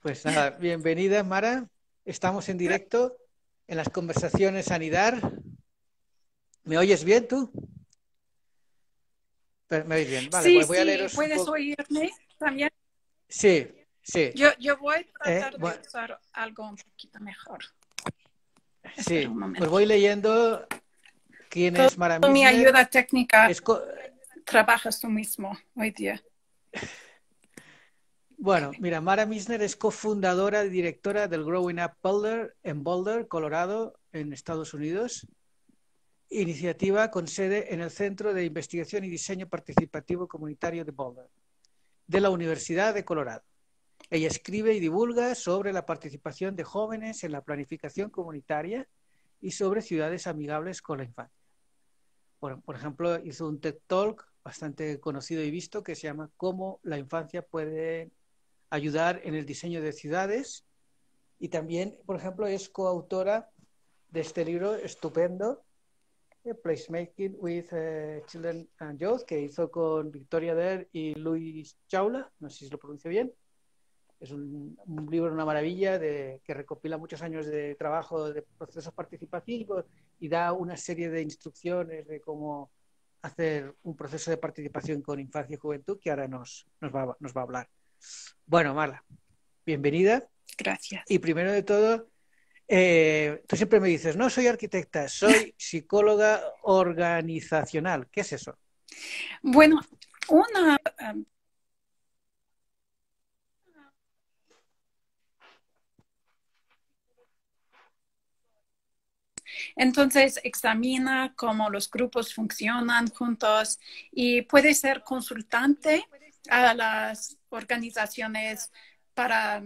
Pues nada, bienvenida Mara. Estamos en directo en las conversaciones Sanidar. ¿Me oyes bien tú? ¿Me oís bien? Vale, Sí, pues voy a sí, leeros un ¿puedes poco. oírme también? Sí, sí. Yo voy a tratar de Bueno, usar algo un poquito mejor. Espera sí, un pues voy momentito. leyendo quién Todo es Mara mi Misner. ayuda técnica Es co- trabajas tú mismo hoy día. bueno, mira, Mara Misner es cofundadora y directora del Growing Up Boulder en Boulder, Colorado, en Estados Unidos. Iniciativa con sede en el Centro de Investigación y Diseño Participativo Comunitario de Boulder, de la Universidad de Colorado. Ella escribe y divulga sobre la participación de jóvenes en la planificación comunitaria y sobre ciudades amigables con la infancia. Por ejemplo, hizo un TED Talk bastante conocido y visto que se llama Cómo la infancia puede ayudar en el diseño de ciudades, y también, por ejemplo, es coautora de este libro estupendo, Placemaking with Children and Youth, que hizo con Victoria Der y Luis Chaula, no sé si lo pronuncio bien. Es un libro, una maravilla, que recopila muchos años de trabajo de procesos participativos y da una serie de instrucciones de cómo hacer un proceso de participación con infancia y juventud, que ahora nos va a hablar. Bueno, Marla, bienvenida. Gracias. Y primero de todo, tú siempre me dices, no soy arquitecta, soy psicóloga organizacional. ¿Qué es eso? Bueno, una entonces examina cómo los grupos funcionan juntos y puede ser consultante a las organizaciones para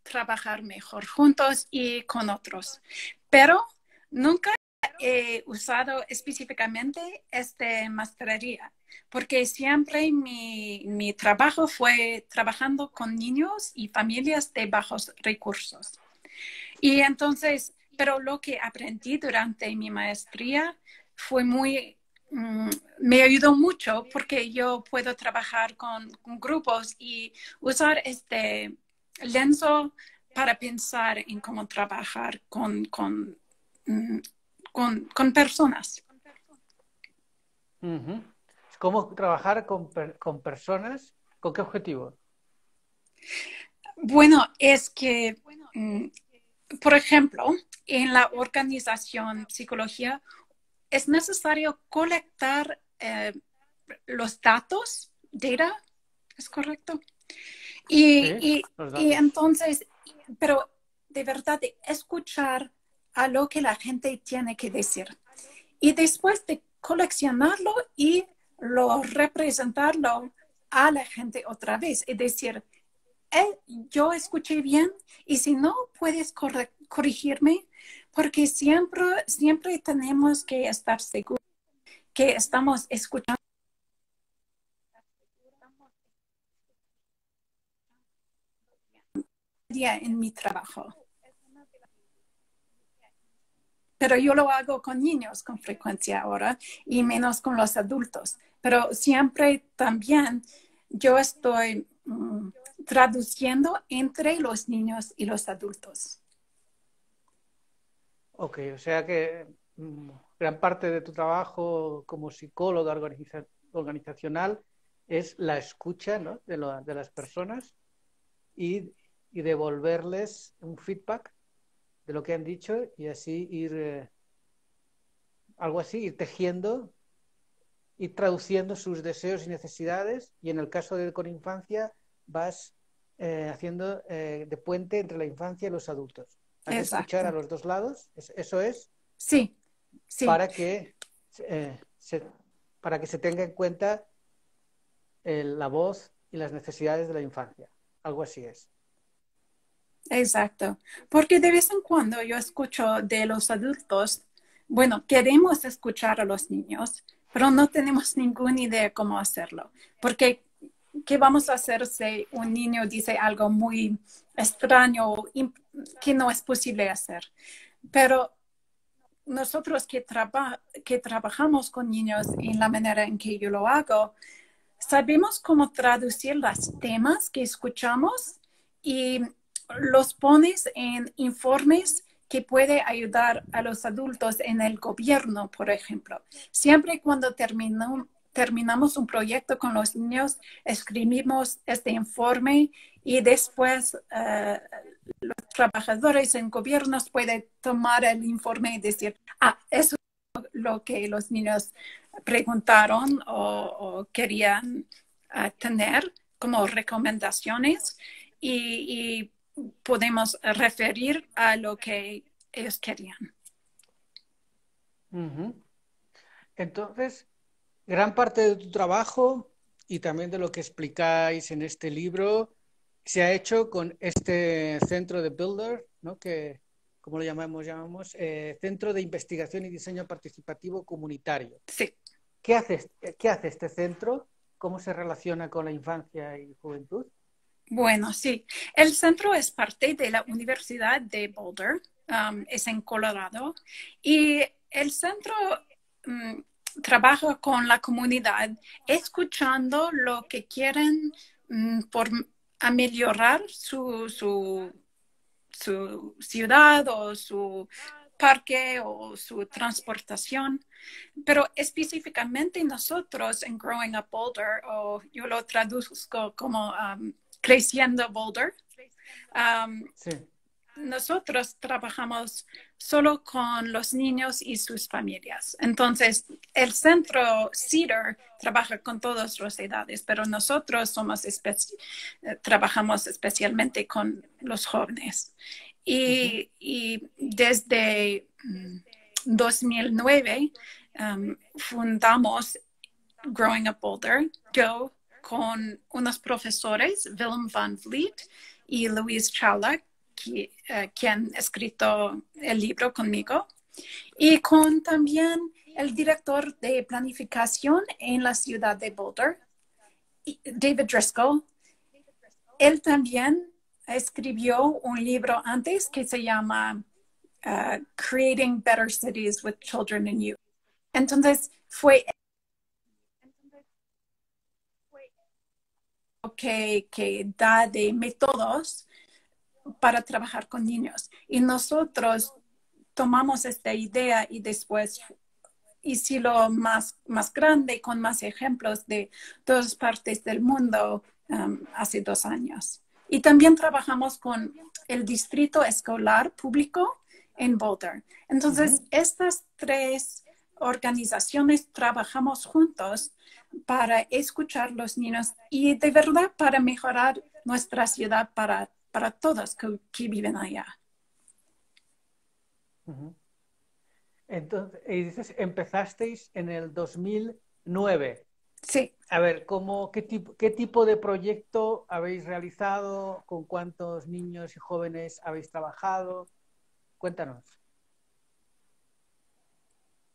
trabajar mejor juntos y con otros. Pero nunca he usado específicamente esta maestría, porque siempre mi trabajo fue trabajando con niños y familias de bajos recursos. Y entonces, pero lo que aprendí durante mi maestría fue me ayudó mucho porque yo puedo trabajar con grupos y usar este lenzo para pensar en cómo trabajar con personas. Uh-huh. ¿Cómo trabajar con personas? ¿Con qué objetivo? Bueno, es que, por ejemplo, en la organización psicología es necesario colectar los datos, data, ¿es correcto? Sí, los Y datos. entonces, pero de verdad, de escuchar a lo que la gente tiene que decir. Y después de coleccionarlo y representarlo a la gente otra vez. Es decir, yo escuché bien y si no, puedes corregirme porque siempre tenemos que estar seguros que estamos escuchando en mi trabajo. Pero yo lo hago con niños con frecuencia ahora y menos con los adultos. Pero siempre también yo estoy traduciendo entre los niños y los adultos. Ok, o sea que gran parte de tu trabajo como psicóloga organizacional es la escucha, ¿no?, de las personas y, y devolverles un feedback de lo que han dicho y así algo así, ir tejiendo, ir traduciendo sus deseos y necesidades, y en el caso de con infancia vas haciendo de puente entre la infancia y los adultos. Has de escuchar a Exacto. los dos lados, eso es, Sí, sí, para que, eh, se, para que se tenga en cuenta la voz y las necesidades de la infancia. Algo así es. exacto. Porque de vez en cuando yo escucho de los adultos, bueno, queremos escuchar a los niños, pero no tenemos ninguna idea cómo hacerlo. Porque, ¿qué vamos a hacer si un niño dice algo muy extraño que no es posible hacer? Pero nosotros que trabajamos con niños en la manera en que yo lo hago, sabemos cómo traducir los temas que escuchamos y los pones en informes que puede ayudar a los adultos en el gobierno, por ejemplo. Siempre cuando terminamos un proyecto con los niños, escribimos este informe y después los trabajadores en gobiernos pueden tomar el informe y decir, eso es lo que los niños preguntaron o querían tener como recomendaciones y podemos referir a lo que ellos querían. Entonces, gran parte de tu trabajo y también de lo que explicáis en este libro se ha hecho con este centro de Builder, ¿no? Que, ¿cómo lo llamamos? Centro de Investigación y Diseño Participativo Comunitario. Sí. ¿Qué hace este centro? ¿Cómo se relaciona con la infancia y juventud? Bueno, sí. El centro es parte de la Universidad de Boulder, es en Colorado, y el centro trabaja con la comunidad, escuchando lo que quieren a mejorar su ciudad o su parque o su transportación. Pero específicamente nosotros en Growing Up Boulder, o yo lo traduzco como Creciendo Boulder, Sí. nosotros trabajamos solo con los niños y sus familias. Entonces, el centro Cedar trabaja con todas las edades, pero nosotros trabajamos especialmente con los jóvenes. Y desde 2009 fundamos Growing Up Boulder, yo con unos profesores, Willem van Vliet y Louise Chawla, quien ha escrito el libro conmigo, y con también el director de planificación en la ciudad de Boulder, David Driscoll. Él también escribió un libro antes que se llama Creating Better Cities with Children and Youth. Entonces, fue que da de métodos para trabajar con niños. Y nosotros tomamos esta idea y después hicimos más grande con más ejemplos de todas partes del mundo hace 2 años. Y también trabajamos con el distrito escolar público en Boulder. Entonces, estas 3 organizaciones trabajamos juntos para escuchar a los niños y de verdad para mejorar nuestra ciudad para todos que viven allá. Entonces, y dices, empezasteis en el 2009. Sí. A ver, ¿qué tipo de proyecto habéis realizado? ¿Con cuántos niños y jóvenes habéis trabajado? Cuéntanos.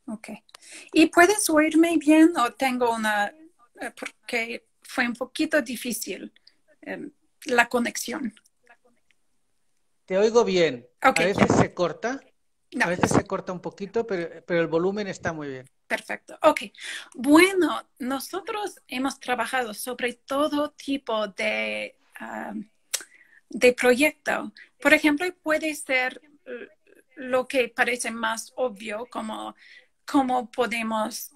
Ok. ¿Y puedes oírme bien o tengo porque fue un poquito difícil la conexión? Te oigo bien. Okay. A veces se corta. No. A veces se corta un poquito, pero el volumen está muy bien. Perfecto. Ok. Bueno, nosotros hemos trabajado sobre todo tipo de proyecto. Por ejemplo, puede ser lo que parece más obvio, como cómo podemos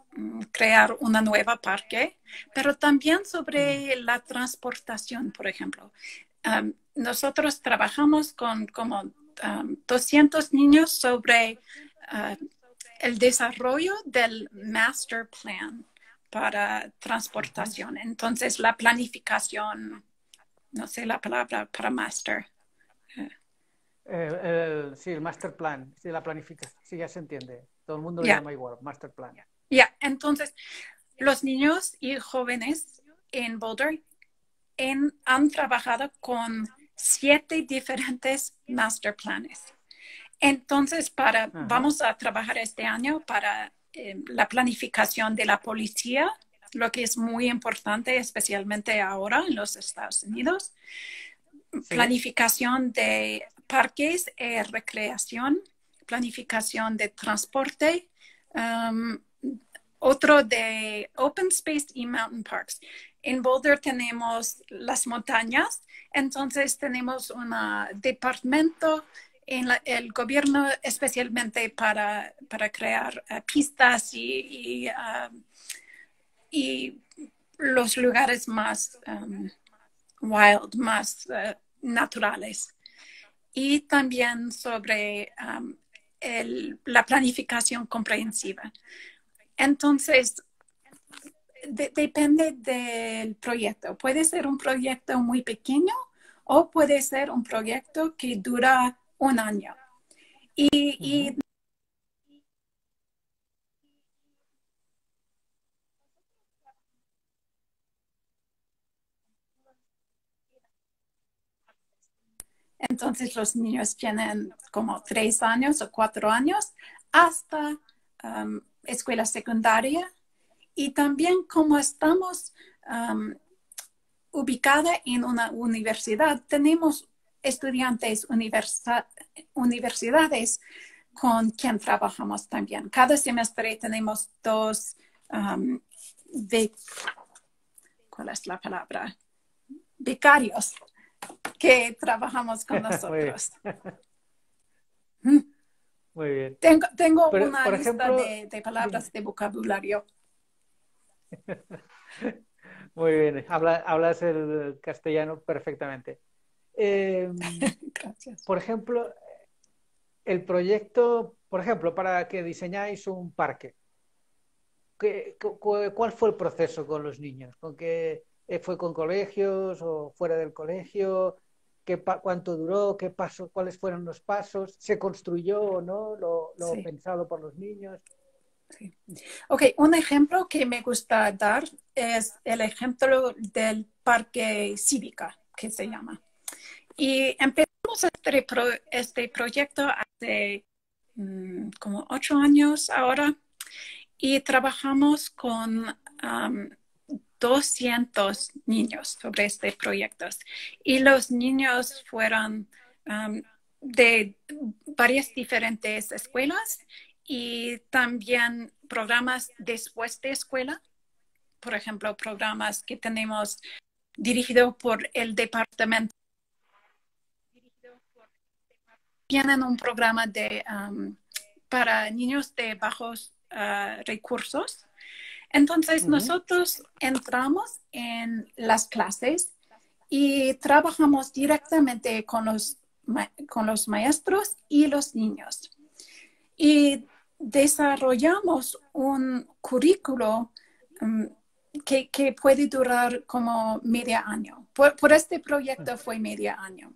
crear una nueva parque, pero también sobre la transportación, por ejemplo. Nosotros trabajamos con como 200 niños sobre el desarrollo del master plan para transportación. Entonces, la planificación, no sé la palabra para master. Sí, el master plan, sí, la planificación, sí, ya se entiende. Todo el mundo lo llama igual, master plan. Entonces, los niños y jóvenes en Boulder han trabajado con 7 diferentes master planes. Entonces, vamos a trabajar este año para la planificación de la policía, lo que es muy importante, especialmente ahora en los Estados Unidos. Sí. Planificación de parques y recreación, planificación de transporte, otro de open space y mountain parks. en Boulder tenemos las montañas, entonces tenemos un departamento en el gobierno especialmente para crear pistas y los lugares más wild, más naturales. Y también sobre la planificación comprensiva. Entonces, depende del proyecto. Puede ser un proyecto muy pequeño o puede ser un proyecto que dura un año. Y entonces los niños tienen como 3 años o 4 años hasta escuela secundaria. Y también como estamos ubicada en una universidad, tenemos estudiantes universidades con quien trabajamos también. Cada semestre tenemos 2 ¿cuál es la palabra? Becarios que trabajamos con nosotros. Muy bien. Tengo Pero, una por lista ejemplo, de palabras de vocabulario. muy bien, hablas el castellano perfectamente. Gracias. Por ejemplo, el proyecto, por ejemplo, para que diseñáis un parque, ¿cuál fue el proceso con los niños? ¿Con qué fue con colegios o fuera del colegio? ¿Cuánto duró? ¿Qué pasó? ¿Cuáles fueron los pasos? ¿Se construyó o no lo Sí. pensado por los niños? Sí. Ok, un ejemplo que me gusta dar es el ejemplo del parque cívica, que se llama. Y empezamos este proyecto hace como 8 años ahora y trabajamos con 200 niños sobre este proyecto. Y los niños fueron de varias diferentes escuelas y también programas después de escuela. Por ejemplo, programas que tenemos dirigidos por el departamento. Tienen un programa para niños de bajos recursos. Entonces, nosotros entramos en las clases y trabajamos directamente con los maestros y los niños. Y desarrollamos un currículo que puede durar como medio año. Por este proyecto fue medio año.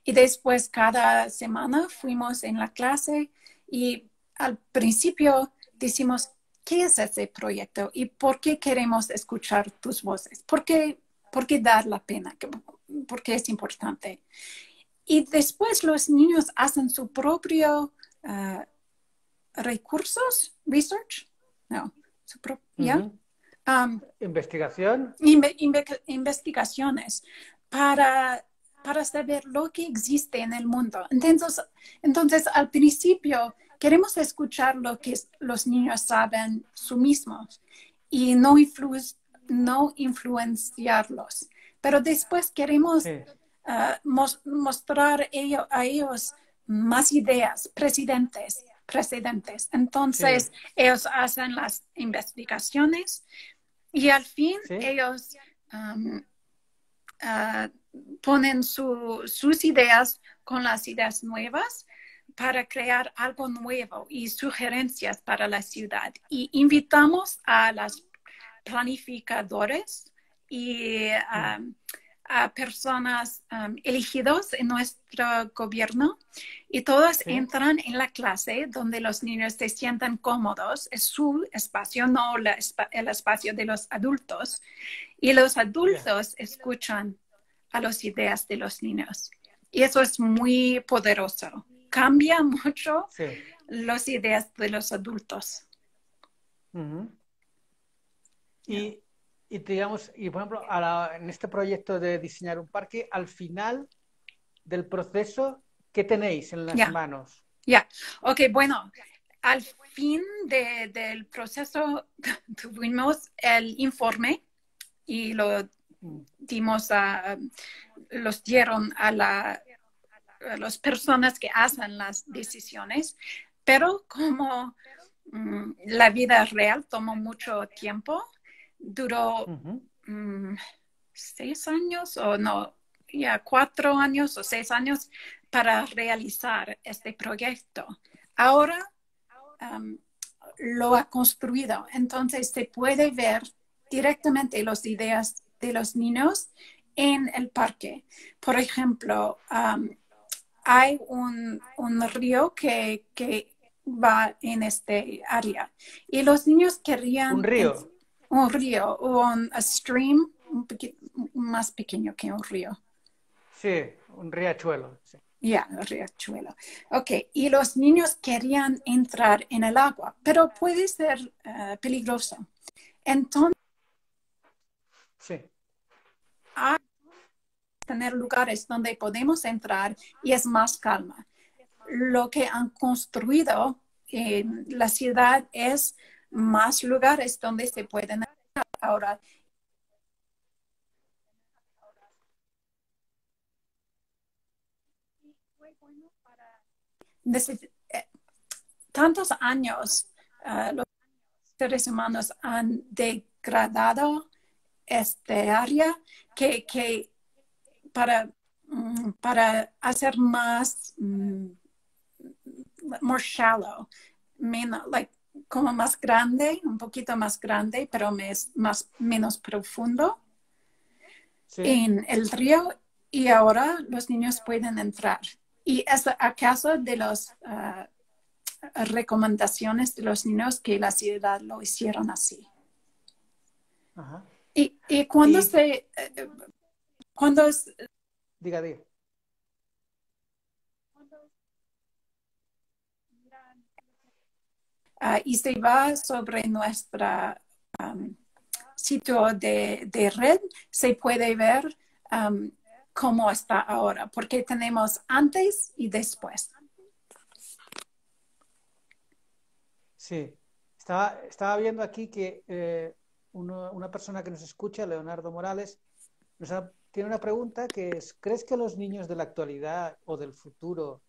Y después cada semana fuimos en la clase y al principio decimos, ¿qué es ese proyecto y por qué queremos escuchar tus voces? ¿Por qué dar la pena? ¿Por qué es importante? Y después los niños hacen su propio recursos, research, no, su propia investigación. Investigaciones para saber lo que existe en el mundo. Entonces, al principio queremos escuchar lo que los niños saben su mismos y no influenciarlos. Pero después queremos mostrar a ellos más ideas, precedentes. Entonces, ellos hacen las investigaciones y al fin ellos ponen sus ideas con las ideas nuevas para crear algo nuevo y sugerencias para la ciudad. Y invitamos a los planificadores y a personas elegidos en nuestro gobierno y todos entran en la clase donde los niños se sientan cómodos. Es su espacio, no el espacio de los adultos. Y los adultos escuchan a las ideas de los niños. Y eso es muy poderoso. Cambia mucho las ideas de los adultos. Y digamos, y por ejemplo, en este proyecto de diseñar un parque, al final del proceso, ¿qué tenéis en las manos? Ok, bueno, al fin del proceso tuvimos el informe y los dieron a las personas que hacen las decisiones, pero como la vida real tomó mucho tiempo, duró 6 años o no, ya 4 años o 6 años para realizar este proyecto. Ahora lo ha construido, entonces se puede ver directamente las ideas de los niños en el parque. Por ejemplo, hay un río que va en este área y los niños querían ¿Un río? un río o un stream más pequeño que un río. Sí, un riachuelo. Sí. Ya, riachuelo. Ok, y los niños querían entrar en el agua, pero puede ser peligroso. Entonces, Sí. hay que tener lugares donde podemos entrar y es más calma. Lo que han construido en la ciudad es más lugares donde se pueden entrar ahora. Desde tantos años, los seres humanos han degradado este área que para hacer más more shallow, como más grande, un poquito más grande, pero menos profundo Sí. en el río, y ahora los niños pueden entrar. Y es a causa de las recomendaciones de los niños que la ciudad lo hicieron así. Ajá. Y cuando cuando Diga, diga. y se va sobre nuestra sitio de red, se puede ver cómo está ahora, porque tenemos antes y después. Sí. Estaba viendo aquí que una persona que nos escucha, Leonardo Morales, tiene una pregunta que es, ¿crees que los niños de la actualidad o del futuro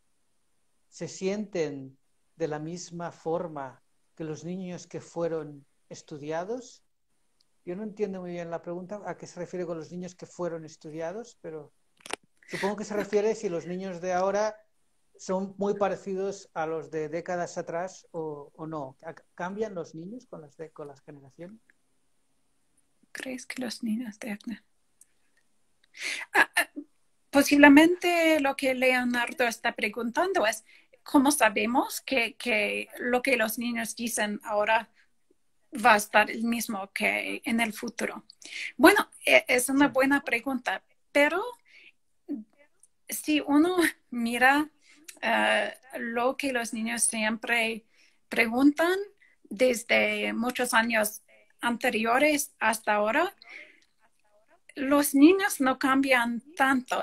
se sienten de la misma forma que los niños que fueron estudiados? Yo no entiendo muy bien la pregunta, a qué se refiere con los niños que fueron estudiados, pero supongo que se refiere si los niños de ahora son muy parecidos a los de décadas atrás o no. ¿Cambian los niños con las generaciones? ¿Crees que los niños de posiblemente lo que Leonardo está preguntando es cómo sabemos que lo que los niños dicen ahora va a estar el mismo que en el futuro? Bueno, es una buena pregunta, pero si uno mira lo que los niños siempre preguntan desde muchos años anteriores hasta ahora, los niños no cambian tanto.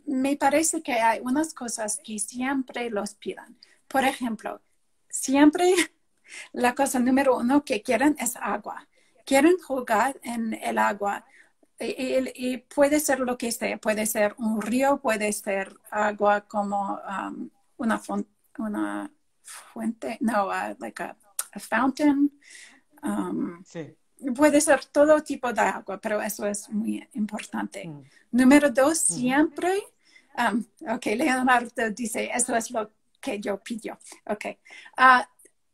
Me parece que hay unas cosas que siempre los piden. Por ejemplo, siempre la cosa número 1 que quieren es agua. Quieren jugar en el agua. Y puede ser lo que sea. Puede ser un río, puede ser agua como una fuente, no, like a fountain. Sí. Puede ser todo tipo de agua, pero eso es muy importante. Número 2, siempre, ok, Leonardo dice, eso es lo que yo pido. Ok.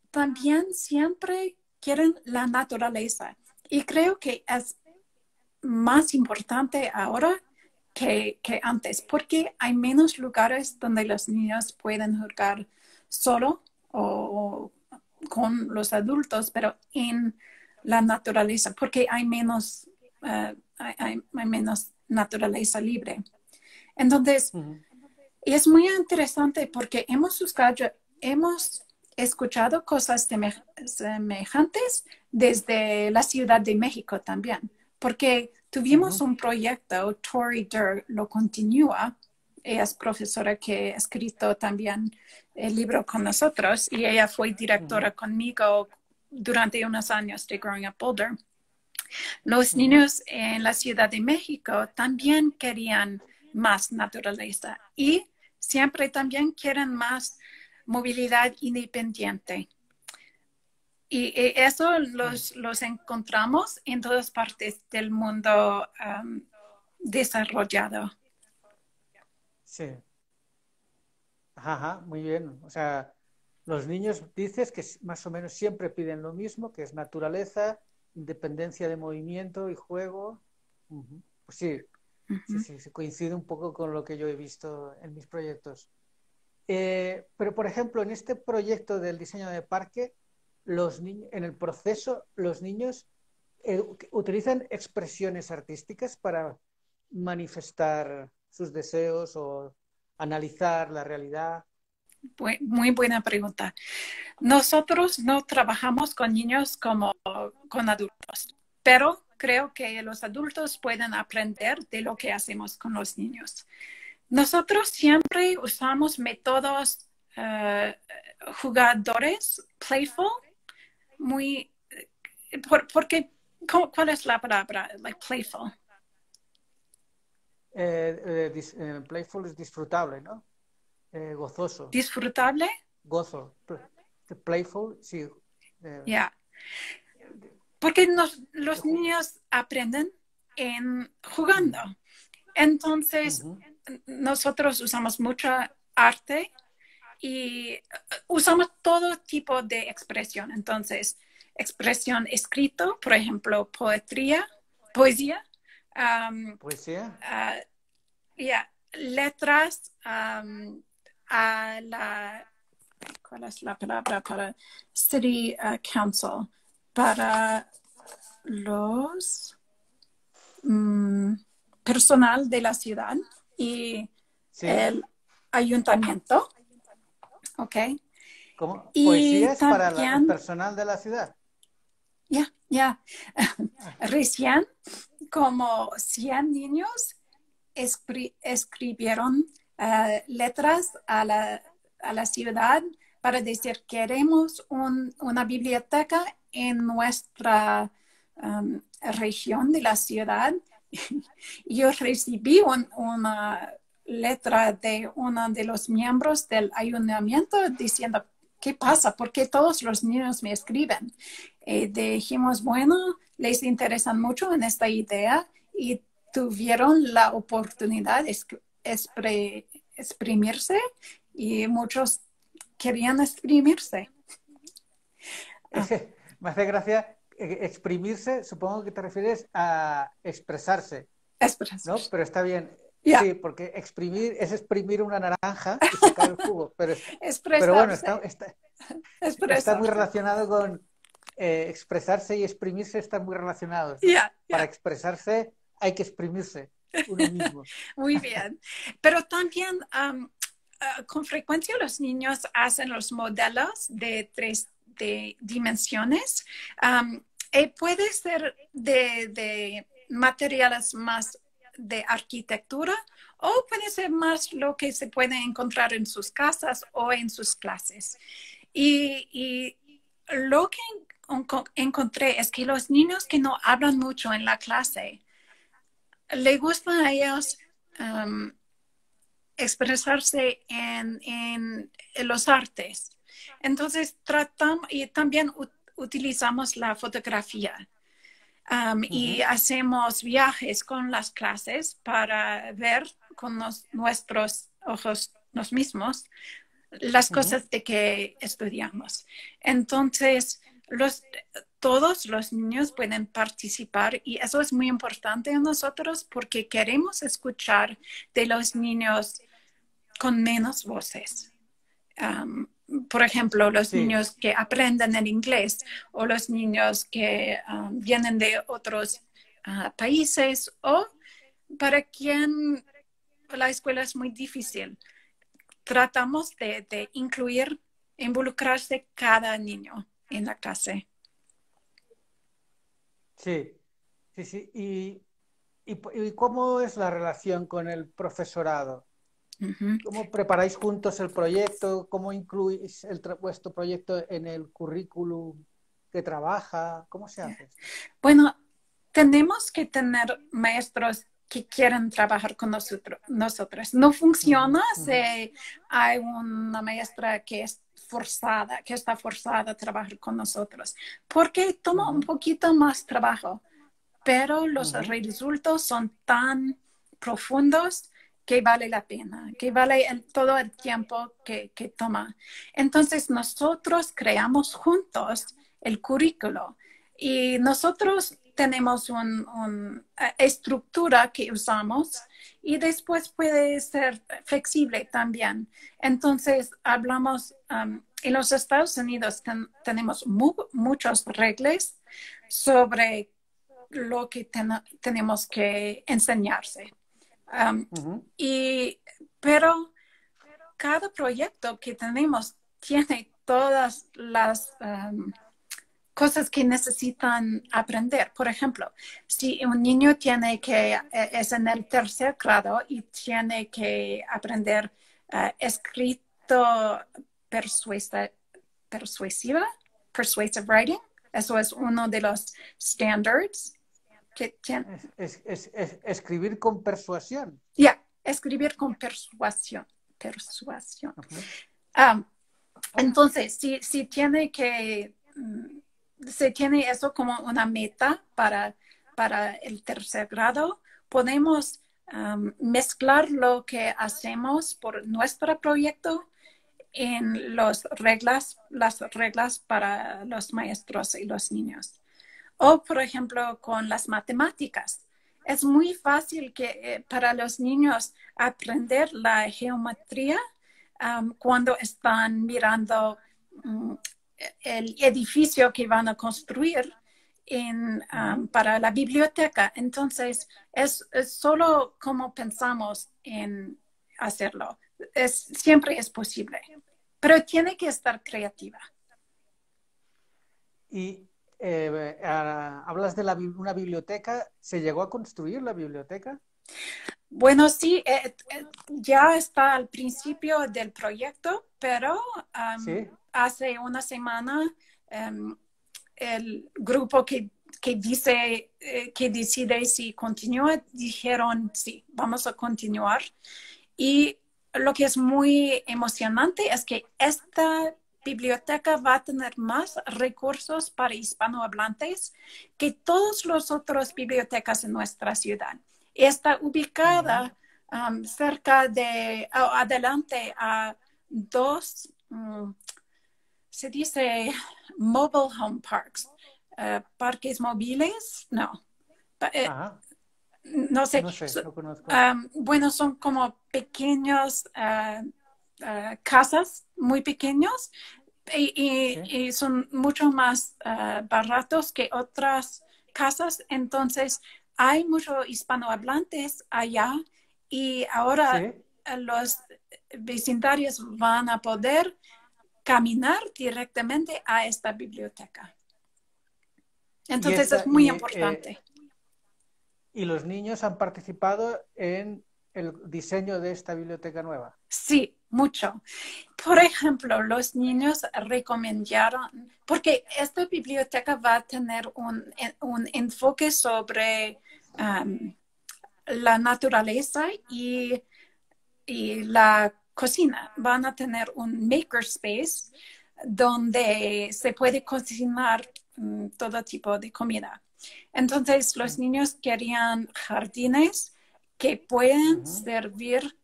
También siempre quieren la naturaleza. Y creo que es más importante ahora que antes, porque hay menos lugares donde los niños pueden jugar solo o con los adultos, pero en la naturaleza, porque hay menos naturaleza libre. Entonces, es muy interesante porque hemos escuchado cosas semejantes desde la Ciudad de México también, porque tuvimos un proyecto, Tori Durr lo continúa. Ella es profesora que ha escrito también el libro con nosotros y ella fue directora conmigo durante unos años de Growing Up Boulder. Los niños en la Ciudad de México también querían más naturaleza y siempre también quieren más movilidad independiente. Y eso los encontramos en todas partes del mundo desarrollado. Sí. Ajá, muy bien. O sea, los niños dices que más o menos siempre piden lo mismo, que es naturaleza, independencia de movimiento y juego. Ujú. Pues sí, sí, Uh-huh. sí, se coincide un poco con lo que yo he visto en mis proyectos. Pero, por ejemplo, en este proyecto del diseño de parque, en el proceso, los niños utilizan expresiones artísticas para manifestar sus deseos o analizar la realidad. Muy buena pregunta. Nosotros no trabajamos con niños como con adultos, pero creo que los adultos pueden aprender de lo que hacemos con los niños. Nosotros siempre usamos métodos jugadores, playful, muy, porque, ¿cuál es la palabra? Like playful. Playful es disfrutable, ¿no? Gozoso, Disfrutable. gozo. Playful, sí. Yeah. Porque los niños aprenden en jugando. Entonces, nosotros usamos mucha arte y usamos todo tipo de expresión. Entonces, expresión escrito, por ejemplo, poesía, Poesía. letras, a la, ¿cuál es la palabra para City Council? Para los personal de la ciudad y Sí. el ayuntamiento, ¿ok? ¿Cómo? Y Poesías para el también, personal de la ciudad. recién como 100 niños escribieron letras a la ciudad para decir queremos una biblioteca en nuestra región de la ciudad. Yo recibí una letra de uno de los miembros del ayuntamiento diciendo, ¿qué pasa? ¿Por qué todos los niños me escriben? Dijimos, bueno, les interesan mucho en esta idea y tuvieron la oportunidad de exprimirse y muchos querían exprimirse. Me hace gracia exprimirse, supongo que te refieres a expresarse, ¿no? Pero está bien. Yeah. Sí, porque exprimir es exprimir una naranja y sacar el jugo. Pero bueno, está muy relacionado con expresarse y exprimirse, están muy relacionados, ¿no? Para expresarse hay que exprimirse uno mismo. Muy bien. Pero también con frecuencia los niños hacen los modelos de 3 dimensiones. Puede ser de materiales más de arquitectura o puede ser más lo que se puede encontrar en sus casas o en sus clases. Y lo que encontré es que los niños que no hablan mucho en la clase, le gusta a ellos expresarse en los artes. Entonces tratamos y también utilizamos la fotografía. Y hacemos viajes con las clases para ver con nuestros ojos los mismos las cosas de que estudiamos. Entonces, todos los niños pueden participar y eso es muy importante en nosotros porque queremos escuchar de los niños con menos voces. Por ejemplo, los niños que aprenden el inglés o los niños que vienen de otros países o para quien la escuela es muy difícil. Tratamos de incluir, involucrarse cada niño en la clase. Sí, sí, sí. ¿Y cómo es la relación con el profesorado? ¿Cómo preparáis juntos el proyecto? ¿Cómo incluís vuestro proyecto en el currículum que trabaja? ¿Cómo se hace? Bueno, tenemos que tener maestros que quieren trabajar con nosotros. No funciona si hay una maestra que está forzada a trabajar con nosotros, porque toma un poquito más trabajo, pero los resultados son tan profundos que vale la pena, que vale todo el tiempo que toma. Entonces nosotros creamos juntos el currículo y nosotros tenemos una estructura que usamos y después puede ser flexible también. Entonces hablamos, en los Estados Unidos tenemos muchas reglas sobre lo que tenemos que enseñarse. Pero cada proyecto que tenemos tiene todas las cosas que necesitan aprender. Por ejemplo, si un niño es en el tercer grado y tiene que aprender escrito persuasive writing, eso es uno de los standards. Escribir con persuasión. Escribir con persuasión. Entonces, si tiene se tiene eso como una meta para el tercer grado, podemos mezclar lo que hacemos por nuestro proyecto en las reglas para los maestros y los niños. O, por ejemplo, con las matemáticas. Es muy fácil para los niños aprender la geometría cuando están mirando el edificio que van a construir para la biblioteca. Entonces, es solo como pensamos en hacerlo. Siempre es posible, pero tiene que estar creativa. Y hablas de una biblioteca. ¿Se llegó a construir la biblioteca? Bueno, sí, ya está al principio del proyecto, pero ¿Sí? hace una semana el grupo que decide si continúa, dijeron sí, vamos a continuar. Y lo que es muy emocionante es que esta biblioteca va a tener más recursos para hispanohablantes que todas las otras bibliotecas en nuestra ciudad. Está ubicada adelante a dos, se dice mobile home parks, parques móviles, no. No sé, no conozco. Bueno, son como pequeños casas, muy pequeños, y son mucho más baratos que otras casas. Entonces, hay muchos hispanohablantes allá y ahora los vecindarios van a poder caminar directamente a esta biblioteca. Entonces, es muy importante. ¿Y los niños han participado en el diseño de esta biblioteca nueva? Sí, mucho. Por ejemplo, los niños recomendaron, porque esta biblioteca va a tener un enfoque sobre la naturaleza y la cocina. Van a tener un makerspace donde se puede cocinar todo tipo de comida. Entonces, los niños querían jardines que pueden servir,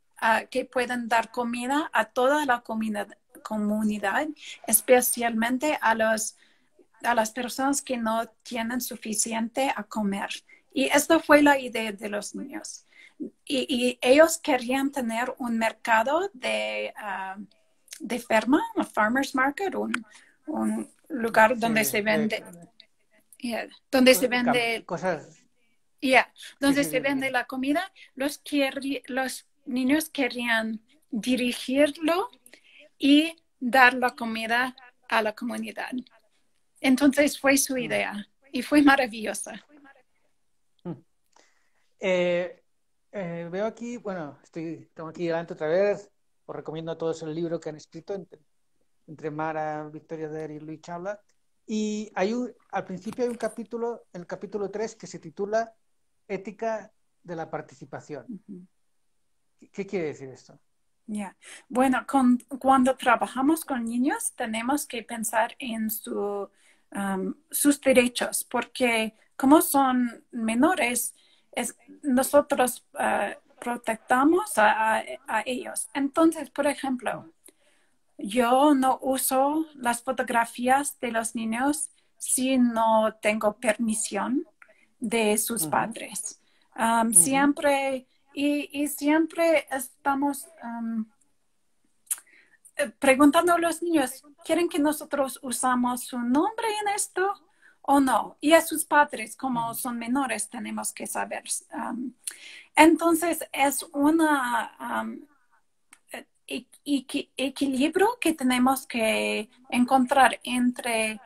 que pueden dar comida a toda la comunidad, especialmente a las personas que no tienen suficiente a comer. Y esta fue la idea de los niños. Y ellos querían tener un mercado de ferma, un farmer's market, un lugar donde se vende... donde se vende cosas. Donde se vende la comida. Los niños querían dirigirlo y dar la comida a la comunidad. Entonces fue su idea y fue maravillosa. Veo aquí, bueno, tengo aquí delante otra vez, os recomiendo a todos el libro que han escrito entre Mara, Victoria Der y Luis Chabla. Y al principio hay un capítulo, el capítulo 3, que se titula Ética de la participación. ¿Qué quiere decir esto? Yeah. Bueno, cuando trabajamos con niños tenemos que pensar en sus derechos, porque como son menores, nosotros protectamos a ellos. Entonces, por ejemplo, yo no uso las fotografías de los niños si no tengo permisión de sus padres. Siempre, y siempre estamos preguntando a los niños, ¿quieren que nosotros usamos su nombre en esto o no? Y a sus padres, como son menores, tenemos que saber. Entonces, es una equilibrio que tenemos que encontrar entre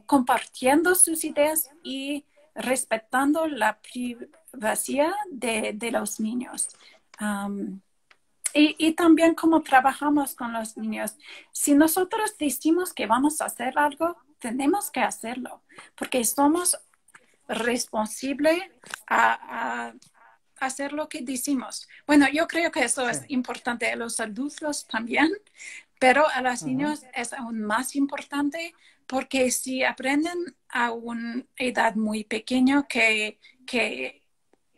compartiendo sus ideas y respetando la privacidad de los niños. Y también cómo trabajamos con los niños. Si nosotros decimos que vamos a hacer algo, tenemos que hacerlo, porque somos responsables a hacer lo que decimos. Bueno, yo creo que eso es importante a los adultos también, pero a los niños es aún más importante, porque si aprenden a una edad muy pequeña que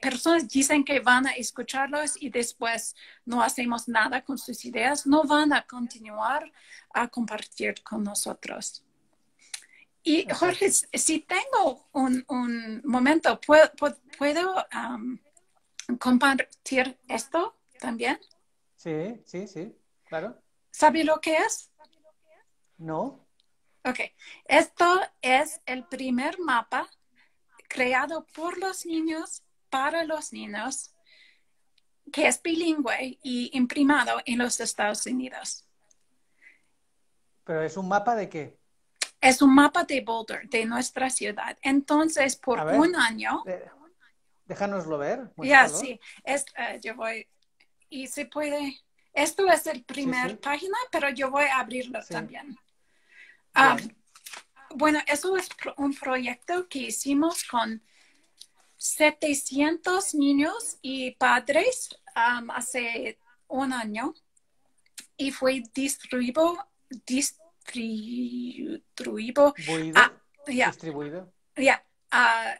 personas dicen que van a escucharlos y después no hacemos nada con sus ideas, no van a continuar a compartir con nosotros. Y Jorge, si tengo un momento, ¿puedo compartir esto también? Sí, claro. ¿Sabe lo que es? No. Ok. Esto es el primer mapa creado por los niños para los niños, que es bilingüe y imprimado en los Estados Unidos. ¿Pero es un mapa de qué? Es un mapa de Boulder, de nuestra ciudad. Entonces, por un año... Déjanoslo ver. Ya, sí. Yo voy... Y se puede... Esto es el primer página, pero yo voy a abrirlo también. Bueno, eso es un proyecto que hicimos con 700 niños y padres hace un año, y fue distribuido a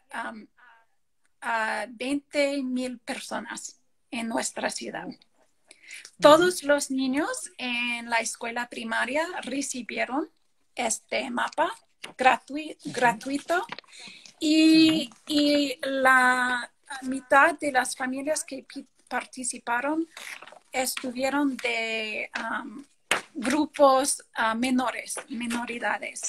20,000 personas en nuestra ciudad. Todos los niños en la escuela primaria recibieron este mapa gratuito, y la mitad de las familias que participaron estuvieron de grupos minoridades.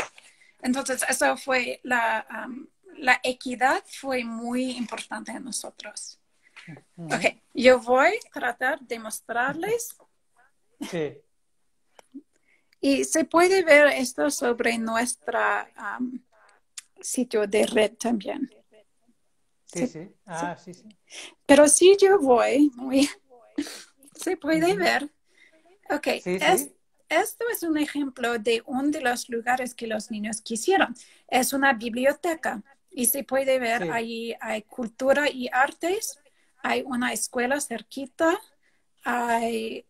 Entonces, eso fue la equidad fue muy importante en nosotros. Ok, yo voy a tratar de mostrarles. Sí. Y se puede ver esto sobre nuestra sitio de red también. Sí. Pero si yo voy, se puede ver. Ok, esto es un ejemplo de uno de los lugares que los niños quisieron. Es una biblioteca y se puede ver ahí hay cultura y artes, hay una escuela cerquita, hay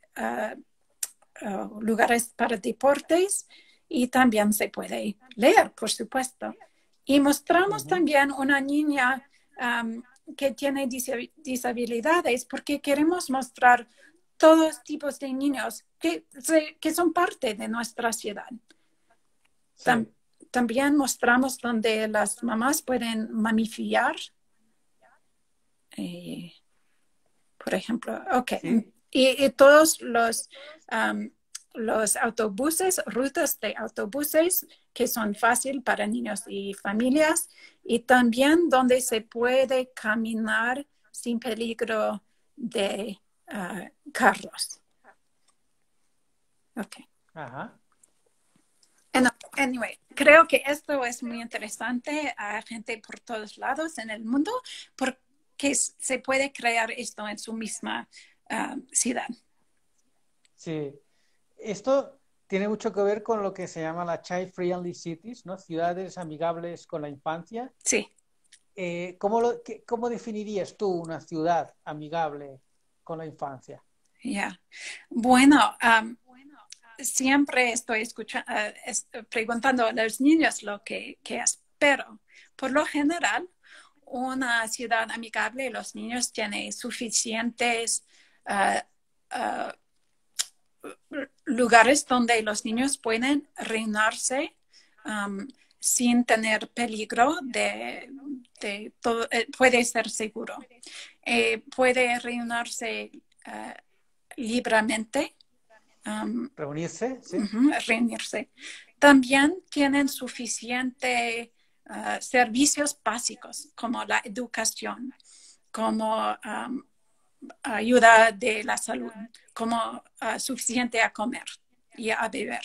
lugares para deportes y también se puede leer, por supuesto. Y mostramos también una niña que tiene disabilidades, porque queremos mostrar todos tipos de niños que son parte de nuestra ciudad. También mostramos donde las mamás pueden mamificar. Por ejemplo, y todos los autobuses, rutas de autobuses que son fáciles para niños y familias, y también donde se puede caminar sin peligro de carros. Anyway, creo que esto es muy interesante a gente por todos lados en el mundo, porque se puede crear esto en su misma ciudad. Sí. Esto tiene mucho que ver con lo que se llama la Child Friendly Cities, ¿no? Ciudades amigables con la infancia. Sí. ¿Cómo definirías tú una ciudad amigable con la infancia? Yeah. Bueno, siempre estoy preguntando a los niños lo que espero. Por lo general, una ciudad amigable, los niños tienen suficientes lugares donde los niños pueden reunirse sin tener peligro de todo, puede ser seguro. Puede reunirse libremente. Reunirse, sí. Reunirse. También tienen suficiente servicios básicos como la educación, como ayuda de la salud, como suficiente a comer y a beber.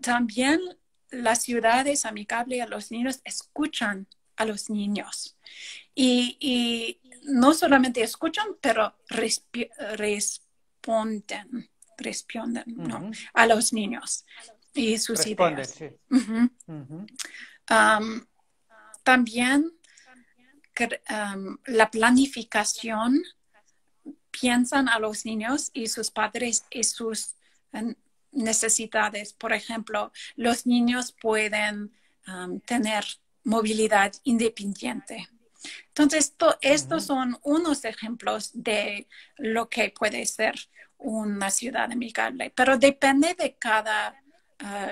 También las ciudades amigables a los niños escuchan a los niños y no solamente escuchan, pero responden ¿no? a los niños y sus ideas. Sí. También la planificación, piensan a los niños y sus padres y sus necesidades. Por ejemplo, los niños pueden tener movilidad independiente. Entonces, estos son unos ejemplos de lo que puede ser una ciudad amigable, pero depende de cada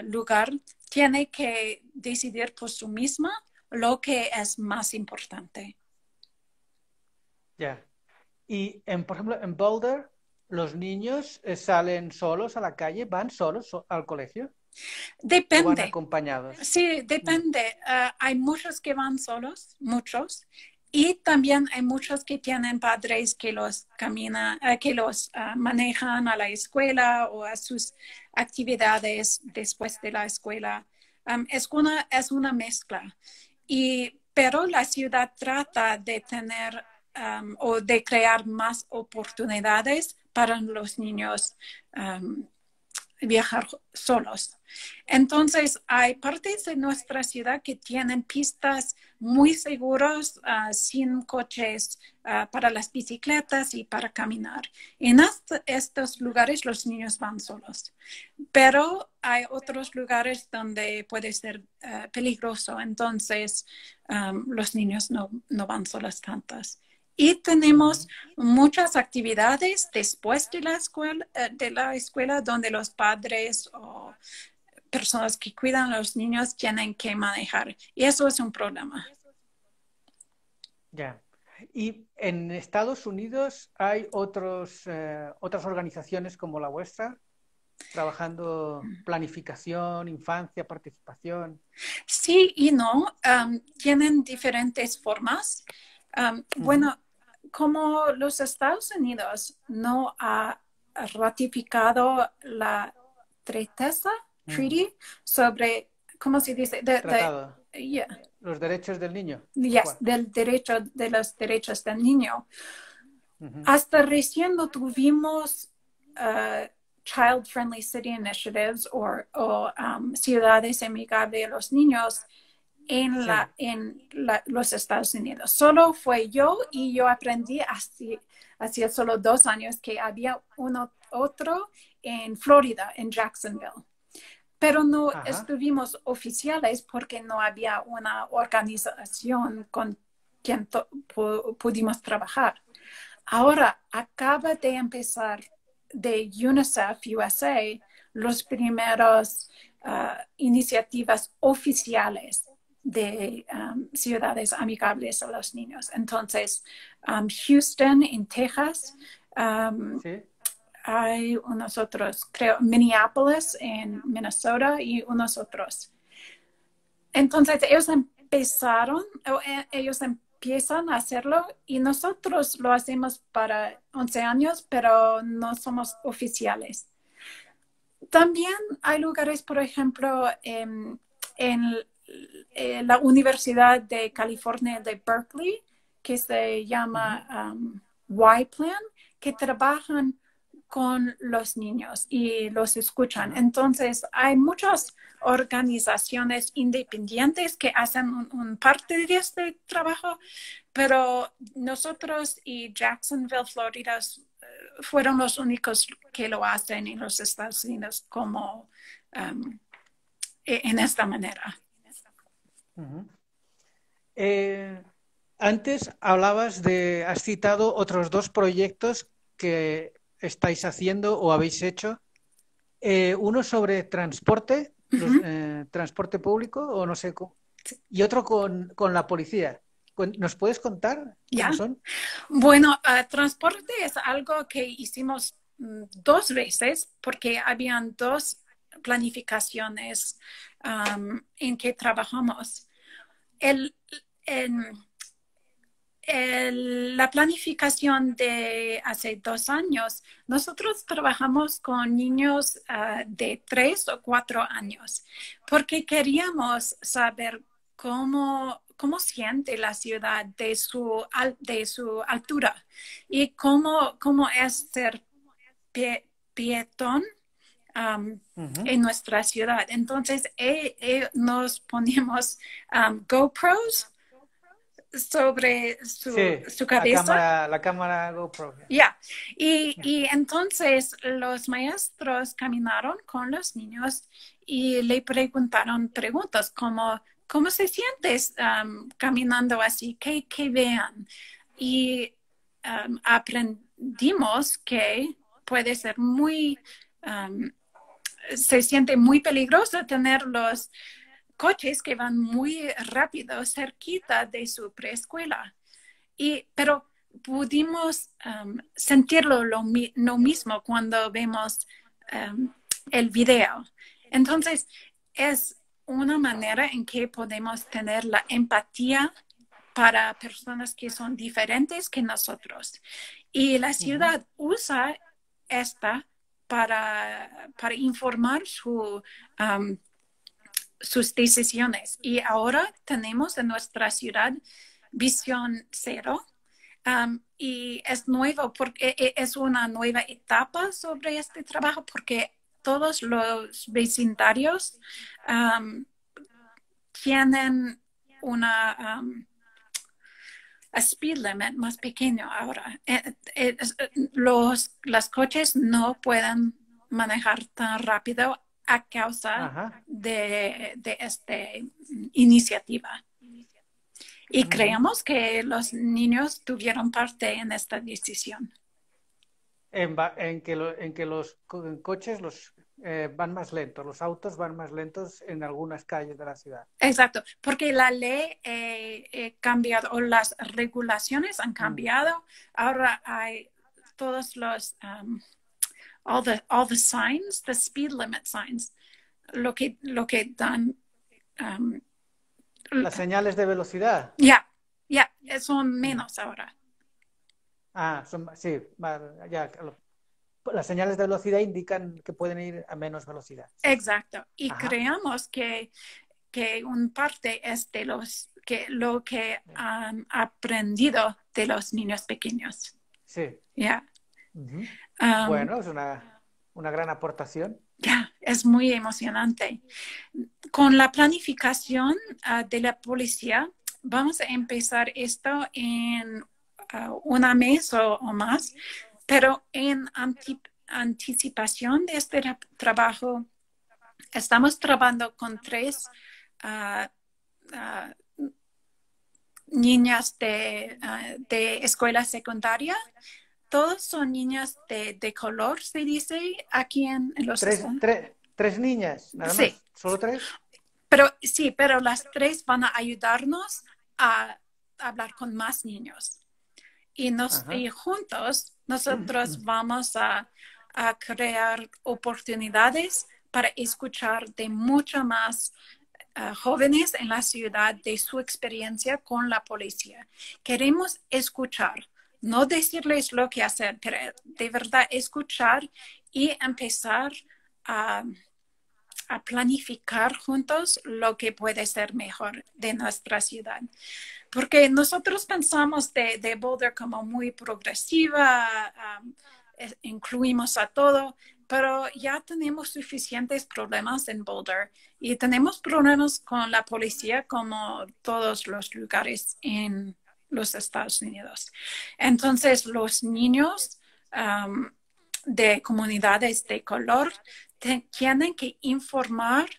lugar. Tiene que decidir por sí misma lo que es más importante. Ya. Y, por ejemplo, en Boulder, ¿los niños salen solos a la calle? ¿Van solos al colegio? Depende. ¿O van acompañados? Sí, depende. Hay muchos que van solos, muchos. Y también hay muchos que tienen padres que los manejan a la escuela o a sus actividades después de la escuela. Es una mezcla. Pero la ciudad trata de tener o de crear más oportunidades para los niños viajar solos. Entonces, hay partes de nuestra ciudad que tienen pistas muy seguras, sin coches, para las bicicletas y para caminar. En estos lugares los niños van solos. Pero hay otros lugares donde puede ser peligroso. Entonces, los niños no van solos tantas. Y tenemos muchas actividades después de la escuela donde los padres o personas que cuidan a los niños tienen que manejar. Y eso es un problema. Ya. ¿Y en Estados Unidos hay otras organizaciones como la vuestra trabajando planificación, infancia, participación? Sí y no. Tienen diferentes formas. Bueno, como los Estados Unidos no ha ratificado la Treaty sobre, ¿cómo se dice? Tratado. Yeah. Los derechos del niño. Yes, de los derechos del niño. Hasta recién no tuvimos Child Friendly City Initiatives o ciudades amigables a los niños en los Estados Unidos. Solo fue yo y yo aprendí hace solo 2 años que había otro en Florida, en Jacksonville. Pero no estuvimos oficiales porque no había una organización con quien pudimos trabajar. Ahora acaba de empezar de UNICEF USA los primeros iniciativas oficiales de ciudades amigables a los niños. Entonces, Houston, en Texas, hay unos otros, creo, Minneapolis, en Minnesota, y unos otros. Entonces, ellos empiezan a hacerlo y nosotros lo hacemos para 11 años, pero no somos oficiales. También hay lugares, por ejemplo, en la Universidad de California de Berkeley, que se llama Y-Plan, que trabajan con los niños y los escuchan. Ajá. Entonces, hay muchas organizaciones independientes que hacen un parte de este trabajo, pero nosotros y Jacksonville, Florida, fueron los únicos que lo hacen en los Estados Unidos como en esta manera. Ujú. Eh, Antes has citado otros dos proyectos que estáis haciendo o habéis hecho. Uno sobre transporte, Ujú. transporte público o no sé, y otro con la policía. ¿Nos puedes contar cómo ¿Ya? son? Bueno, transporte es algo que hicimos dos veces porque habían dos planificaciones en que trabajamos. El, en- la planificación de hace 2 años, nosotros trabajamos con niños de 3 o 4 años porque queríamos saber cómo siente la ciudad de su altura y cómo es ser peatón Ujú. en nuestra ciudad. Entonces, nos poníamos GoPros sobre Sí, su cabeza. la cámara GoPro. Ya. Y entonces los maestros caminaron con los niños y le preguntaron preguntas como, ¿cómo se sientes caminando así? ¿Qué vean? Y aprendimos que puede ser se siente muy peligroso tener los coches que van muy rápido cerquita de su preescuela. Pero pudimos sentirlo lo mismo cuando vemos el video. Entonces, es una manera en que podemos tener la empatía para personas que son diferentes que nosotros. Y la Ujú. ciudad usa esta para informar sus decisiones. Y ahora tenemos en nuestra ciudad visión cero. Y es nuevo porque es una nueva etapa sobre este trabajo porque todos los vecindarios um, tienen una a speed limit más pequeño ahora. Los coches no pueden manejar tan rápido a causa Ajá. de esta iniciativa. Y Ujú. creemos que los niños tuvieron parte en esta decisión. En que los coches van más lentos, los autos van más lentos en algunas calles de la ciudad. Exacto, porque la ley ha cambiado o las regulaciones han Mm. cambiado. Ahora hay todos all the signs, the speed limit signs, lo que dan, um, Las señales de velocidad. son Mm. menos ahora. Sí, ya, las señales de velocidad indican que pueden ir a menos velocidad. Sí, sí. Exacto. Y Ajá. creemos que un parte es de lo que han aprendido de los niños pequeños. Sí. Ya. Ujú. Um, Bueno, es una gran aportación. es muy emocionante. Con la planificación de la policía, vamos a empezar esto en un mes o más, pero en anticipación de este trabajo, estamos trabajando con 3 niñas de escuela secundaria. Todos son niñas de color, se dice aquí en los Estados. Tres niñas, nada Sí, más. ¿Solo tres? pero las 3 van a ayudarnos a hablar con más niños. Ajá. Y juntos nosotros vamos a crear oportunidades para escuchar de mucho más jóvenes en la ciudad de su experiencia con la policía. Queremos escuchar, no decirles lo que hacer, pero de verdad escuchar y empezar a planificar juntos lo que puede ser mejor de nuestra ciudad. Porque nosotros pensamos de Boulder como muy progresiva, incluimos a todo, pero ya tenemos suficientes problemas en Boulder y tenemos problemas con la policía como todos los lugares en los Estados Unidos. Entonces, los niños de comunidades de color tienen que informar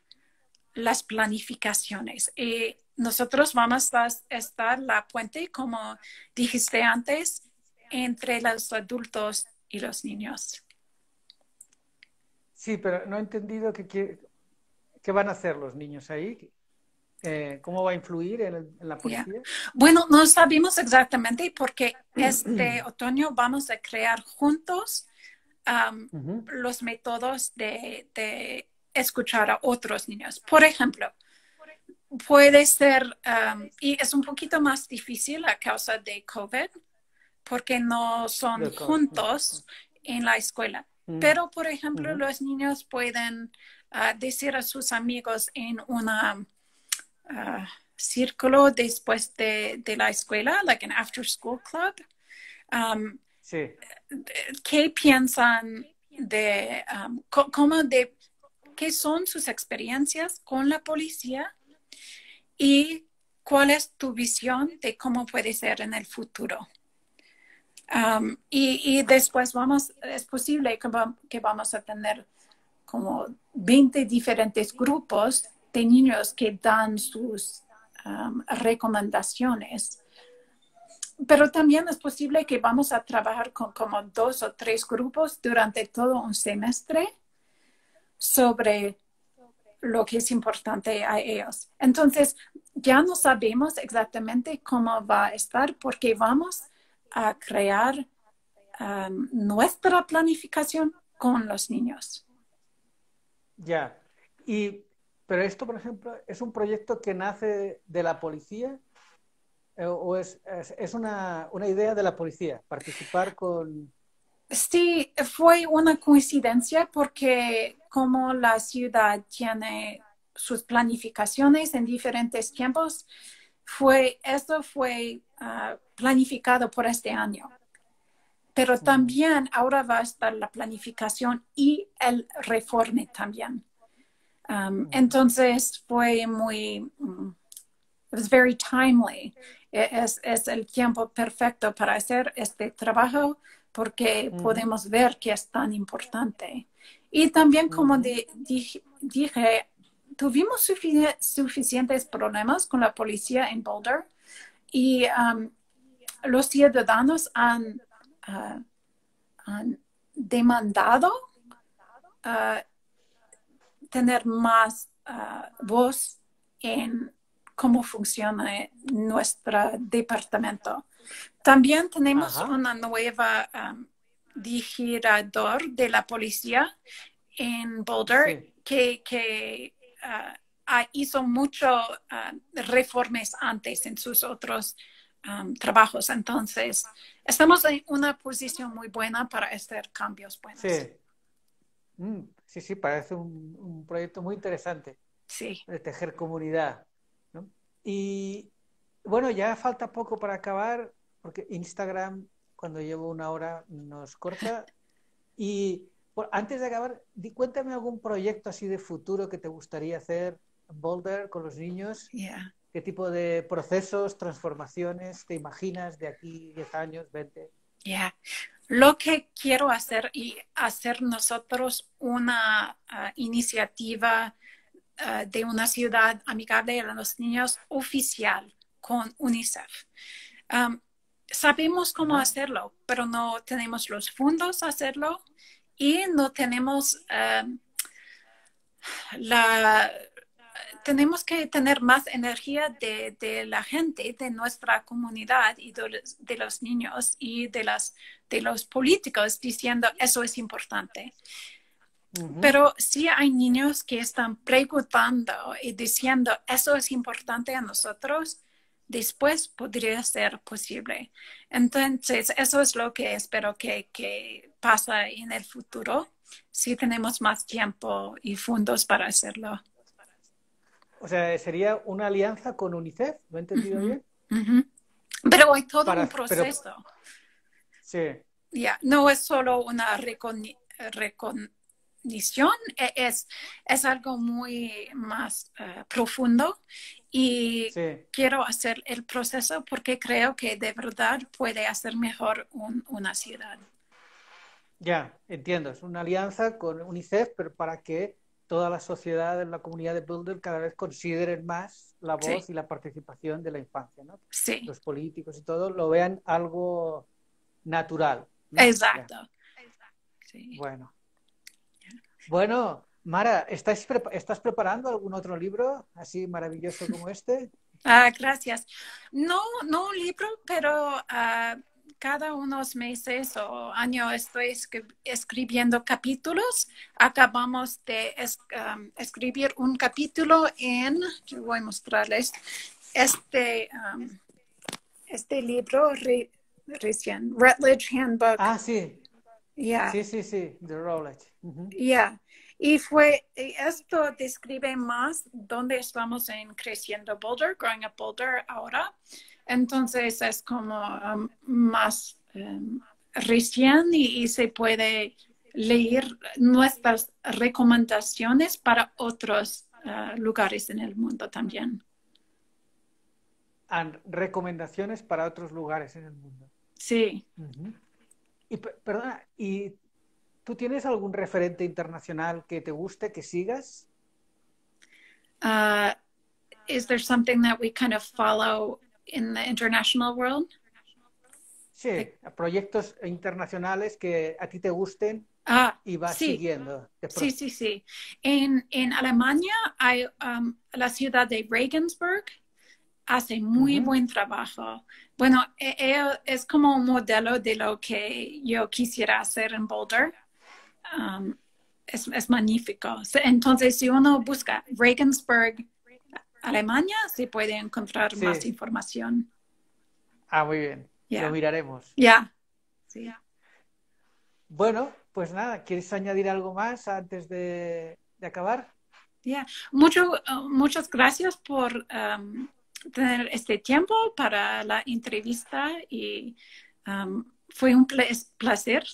las planificaciones. Y nosotros vamos a estar la puente, como dijiste antes, entre los adultos y los niños. Sí, pero no he entendido qué van a hacer los niños ahí. ¿Cómo va a influir en la Yeah. policía? Bueno, no sabemos exactamente porque este otoño vamos a crear juntos los métodos de escuchar a otros niños. Por ejemplo, puede ser, y es un poquito más difícil a causa de COVID, porque no son juntos en la escuela. Pero, por ejemplo, los niños pueden decir a sus amigos en una círculo después de la escuela, like an after school club, Sí. ¿qué piensan de, qué son sus experiencias con la policía y cuál es tu visión de cómo puede ser en el futuro? Y después es posible que vamos a tener como 20 diferentes grupos de niños que dan sus recomendaciones. Pero también es posible que vamos a trabajar con como 2 o 3 grupos durante todo un semestre sobre lo que es importante a ellos. Entonces, ya no sabemos exactamente cómo va a estar porque vamos a crear nuestra planificación con los niños. Ya. Pero esto, por ejemplo, ¿es un proyecto que nace de la policía? ¿O es una idea de la policía? Participar con... Sí, fue una coincidencia porque como la ciudad tiene sus planificaciones en diferentes tiempos, esto fue planificado por este año. Pero también ahora va a estar la planificación y el reforme también. Entonces fue muy, it was very timely. Es el tiempo perfecto para hacer este trabajo porque podemos ver que es tan importante. Y también, como dije, tuvimos suficientes problemas con la policía en Boulder y los ciudadanos han demandado tener más voz en cómo funciona nuestro departamento. También tenemos una nueva dirigidor de la policía en Boulder que hizo mucho reformas antes en sus otros trabajos. Entonces, estamos en una posición muy buena para hacer cambios buenos. Sí. Sí, parece un proyecto muy interesante. Sí. De tejer comunidad, ¿no? Y bueno, ya falta poco para acabar, porque Instagram, cuando llevo 1 hora, nos corta. Y antes de acabar, cuéntame algún proyecto así de futuro que te gustaría hacer en Boulder con los niños. Yeah. ¿Qué tipo de procesos, transformaciones te imaginas de aquí 10 años, 20? Yeah. Lo que quiero hacer y hacer nosotros una iniciativa de una ciudad amigable a los niños oficial con UNICEF. Sabemos cómo hacerlo, pero no tenemos los fondos a hacerlo y no tenemos tenemos que tener más energía de la gente, de nuestra comunidad y de los niños y de los políticos diciendo eso es importante. Pero sí hay niños que están preguntando y diciendo eso es importante a nosotros, después podría ser posible. Entonces, eso es lo que espero que pase en el futuro, si tenemos más tiempo y fondos para hacerlo. O sea, ¿sería una alianza con UNICEF? ¿Lo he entendido bien? Pero hay todo un proceso. Sí. No es solo una recognición, es algo muy más profundo y Sí. quiero hacer el proceso porque creo que de verdad puede hacer mejor una ciudad. Ya, entiendo. Es una alianza con UNICEF, pero para que toda la sociedad, la comunidad de Builder cada vez consideren más la Sí, voz y la participación de la infancia, ¿no? sí, Los políticos y todo lo vean algo natural, ¿no? Ya. exacto. Sí. Bueno. Bueno, Mara, ¿estás preparando algún otro libro así maravilloso como este? Gracias. No, no un libro, pero cada unos meses o año estoy escribiendo capítulos. Acabamos de escribir un capítulo yo voy a mostrarles este, um, este libro recién, Rutledge Handbook. Ah, sí, Yeah. sí, The Routledge. Ujú. Yeah. Esto describe más dónde estamos en Creciendo Boulder, Growing Up Boulder ahora. Entonces es como más recién y se puede leer nuestras recomendaciones para otros lugares en el mundo también. Recomendaciones para otros lugares en el mundo. Sí. Ujú. Y perdona, ¿y tú tienes algún referente internacional que te guste, que sigas? Uh, is there something that we kind of follow in the international world? Sí, proyectos internacionales que a ti te gusten y vas Sí, siguiendo. sí. En Alemania hay la ciudad de Regensburg hace muy Ujú. buen trabajo. Bueno, es como un modelo de lo que yo quisiera hacer en Boulder. Um, es magnífico. Entonces, si uno busca Regensburg, Alemania, se puede encontrar más Sí, información. muy bien, lo Ya, miraremos. sí. Bueno, pues nada, ¿quieres añadir algo más antes de acabar? Muchas gracias por tener este tiempo para la entrevista y fue un placer.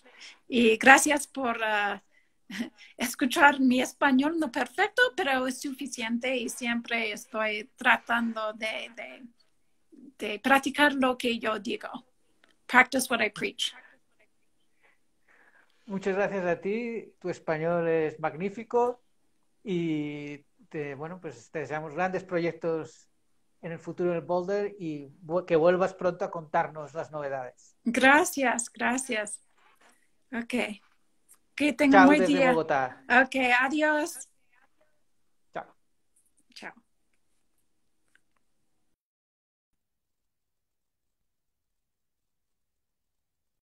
Y gracias por escuchar mi español, no perfecto, pero es suficiente y siempre estoy tratando de practicar lo que yo digo. Practice what I preach. Muchas gracias a ti, tu español es magnífico y bueno, pues te deseamos grandes proyectos en el futuro del Boulder y que vuelvas pronto a contarnos las novedades. Gracias. Ok. Que tenga un Chao buen desde día. Bogotá. Ok, adiós.